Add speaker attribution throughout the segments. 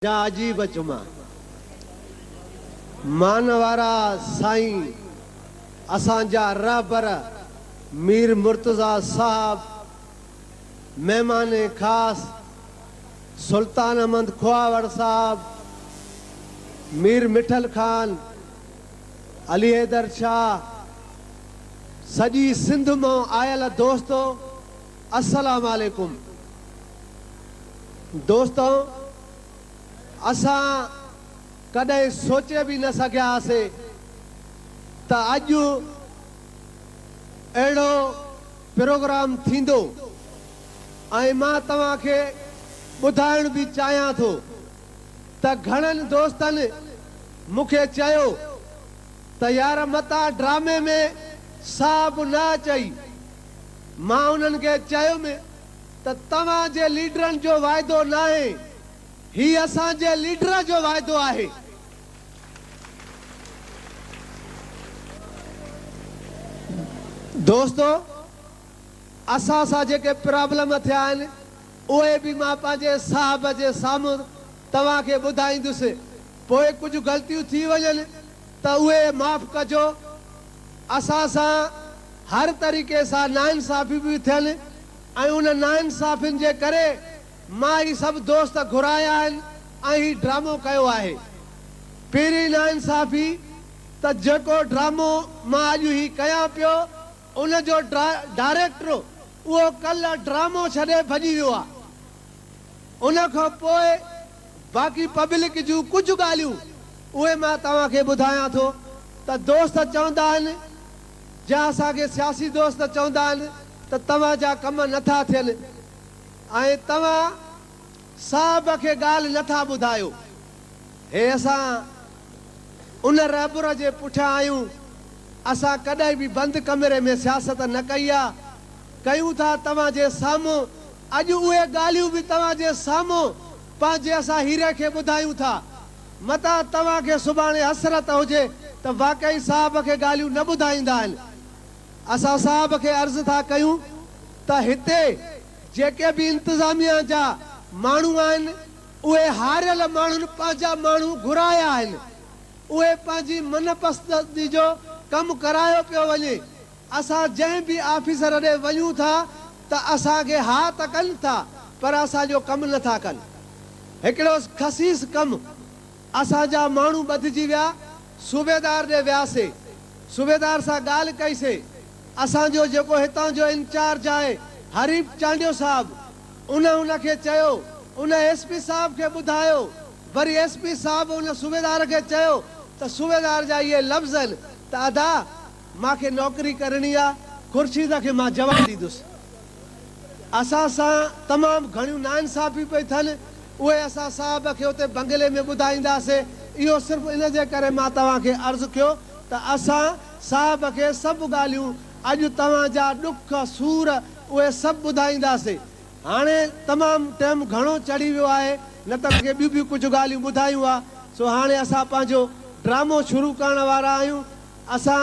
Speaker 1: अजीब जुमा मानवारा साईं असांजा रहबर मीर मुर्तजा साहब मेहमान खास सुल्तान अहमद खुआवर साहब मीर मिठल खान अली हैदर शाह सजी सिंध में आयल दोस्तों अस्सलाम वालेकुम। दोस्तों असा कदे सोचे भी न सकियासीं त अज अड़ो प्रोग्राम थींदो। मां तव्हांखे ॿुधाइण भी चाहियां थो त घणनि दोस्तनि मूंखे चयो त यार मता ड्रामे में साहब न चई। मां उन्हनि खे चयो त तव्हांजे लीडरनि जो वाइदो न आहे, ही असांजे लीडर जो वाइदो आहे। दोस्तों असां सां जेके प्रॉब्लम थिया आहिनि उहे भी मां पंहिंजे साहब जे साम्हूं तव्हांखे ॿुधाईंदुसि। पोइ कुझु ग़लतियूं थी वञनि त उहे माफ़ कजो। असां सां हर तरीक़े सां नाइंसाफ़ी भी थियनि ऐं उन नाइंसाफ़ियुनि जे करे मां ही सब दोस्त घुराया आहिनि ऐं ही ड्रामो कयो आहे। पहिरीं नाइंसाफ़ी त जेको ड्रामो मां अॼु ही कयां पियो उन जो डायरेक्टर उहो कल्ह ड्रामो छॾे भॼी वियो आहे। उन खां पोइ बाक़ी पब्लिक जूं कुझु ॻाल्हियूं उहे मां तव्हांखे ॿुधायां थो त दोस्त चवंदा आहिनि जा असांखे सियासी दोस्त चवंदा आहिनि त तव्हांजा कम नथा थियनि ऐं तव्हां साहब खे ॻाल्हि नथा ॿुधायो। हे असां उन रहबर जे पुठियां आहियूं। असां कॾहिं बि बंदि कमरे में सियासत न कई आहे, कयूं था तव्हांजे साम्हूं। अॼु उहे ॻाल्हियूं बि तव्हांजे साम्हूं पंहिंजे असां हीरे खे ॿुधायूं था। मता तव्हांखे सुभाणे हसरत हुजे त वाकई साहब खे ॻाल्हियूं न ॿुधाईंदा आहिनि। असां साहब खे अर्ज़ु था कयूं त हिते जेके भी इंतजामिया जा माण्हू आहिनि उहे हारियल माण्हुनि पंहिंजा माण्हू घुराया आहिनि। उहे पंहिंजी मनपसंदी जो कमु करायो पियो वञे। असां जंहिं भी ऑफिसर ॾे वञूं था त असांखे हा त कनि था पर असांजो कमु नथा कनि। हिकिड़ो ख़सीस कमु असांजा माण्हू ॿधिजी विया। सूबेदार ॾे वियासीं, सूबेदार सां ॻाल्हि कईसीं। असांजो जेको हितां जो इंचार्ज आहे हरीफ चांडियो साहब उनखे चयो, उन एसपी साहब खे ॿुधायो, वरी एसपी साहब उन सूबेदार खे चयो त सूबेदार जा इहे लफ़्ज़ आहिनि त अदा मूंखे नौकरी करणी आहे, खुर्शीद खे मां जवाबु ॾींदुसि। असां सां तमामु घणियूं नाइंसाफ़ी पई थियनि उहे असां साहब खे उते बंगले में ॿुधाईंदासीं। इहो सिर्फ़ु इन जे करे मां तव्हांखे अर्ज़ु कयो त असां साहब खे सभु ॻाल्हियूं अॼु तव्हांजा ॾुख सूर उहे सभु ॿुधाईंदासीं। हाणे तमामु टाइम घणो चढ़ी वियो आहे, न त मूंखे ॿियूं बि कुझु ॻाल्हियूं ॿुधायूं आहे। सो हाणे असां पंहिंजो ड्रामो शुरू करण वारा आहियूं। असां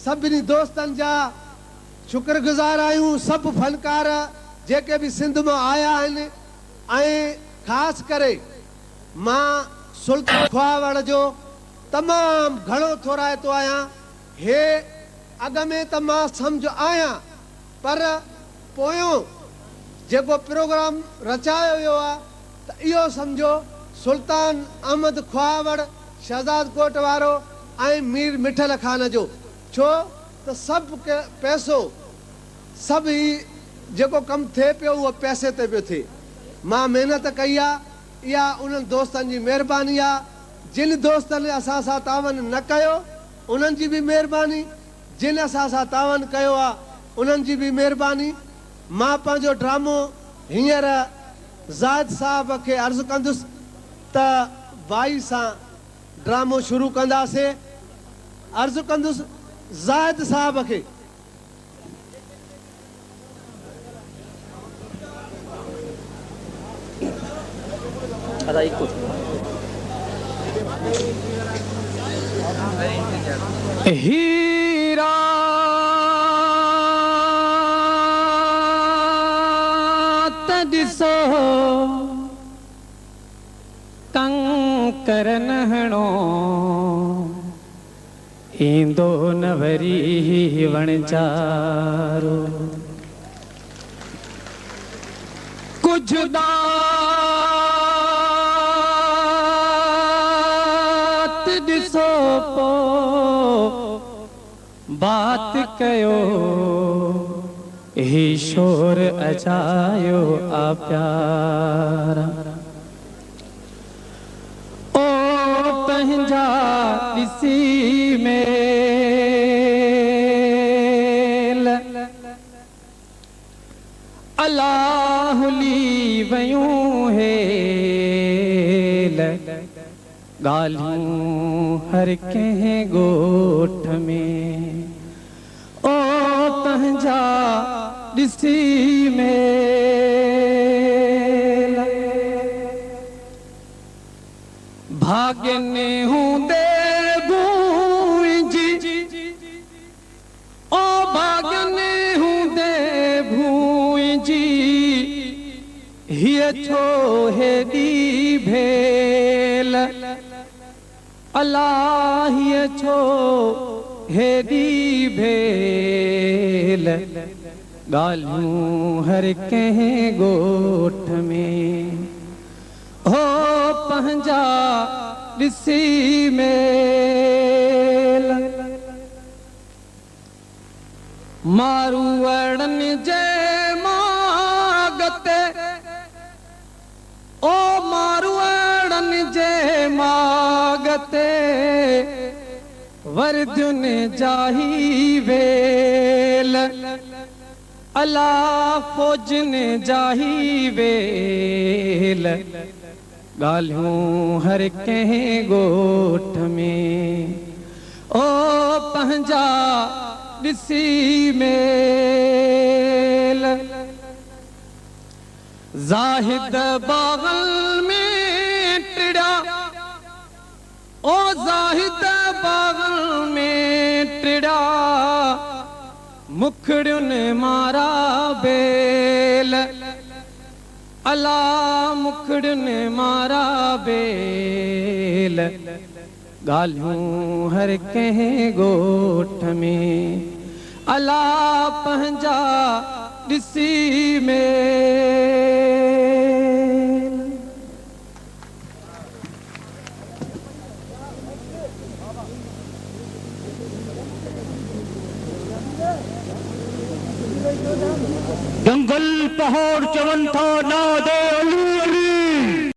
Speaker 1: सभिनी दोस्तनि जा शुक्रगुज़ार आहियूं। सभु फनकार जेके भी सिंध मां आया आहिनि ऐं ख़ासि करे मां सुल्तान खुआवर जो तमामु घणो थोराइतो आहियां। हे अॻ में त मां सम्झ आहियां पर पोयों जेको प्रोग्राम रचायो वियो आहे त इहो सम्झो सुल्तान अहमद खुआवर शहज़ाद कोट वारो ऐं मीर मिठल खान जो। छो त सभु पैसो सभु ही जेको कमु थिए पियो उहो पैसे ते पियो थिए। मां महिनत कई आहे, इहा उन्हनि दोस्तनि जी महिरबानी आहे। जिन दोस्तनि असां सां तावन न कयो उन्हनि जी बि महिरबानी, जिन असां सां तावन कयो आहे उन्हनि जी बि महिरबानी। मां पंहिंजो ड्रामो हींअर ज़ाहिद साहब खे अर्ज़ु कंदुसि त वाई सां ड्रामो शुरू कंदासीं। अर्ज़ु कंदुसि ज़ाहिद साहब खे। हीरा ॾिसो
Speaker 2: कंकर नहणो ईंदो न वरी वणचारो कुछ दात ॾिसो पो बात कयो ही शोर अचायो आ प्यारा ओ पंहिंजा ॾिसी मेल अलाहुली वयूं हेल ॻाल्हियूं हर कंहिं ॻोठ में ओ पंहिंजा ॾिसी मेल भाग्यनि हूंदे भूंजी ओ भाग्यनि हूंदे भूंजी हीअ छो हेॾी भेल अलाह हीअ छो हेॾी भेल ॻाल्हियूं हर कंहिं ॻोठ में हो पंहिंजा ॾिसी मेल मारूअड़नि जे मागते ओ मारूअड़नि जे मागते वर्दियुनि जाही वेल अलाह फौजनि जाही वेल ॻाल्हियूं हर कंहिं ॻोठ में ओ पंहिंजा ॾिसी मेल ज़ाहिद बाग़ल में टिड़ा ओ ज़ाहिद बाग़ल में टिड़ा मुखड़ियुनि मारा बेल अलाह मुखड़ियुनि मारा बेल ॻाल्हियूं हर कंहिं ॻोठ में अलाह पंहिंजा ॾिसी मेल
Speaker 3: जंगल पहाड़ चवन था ना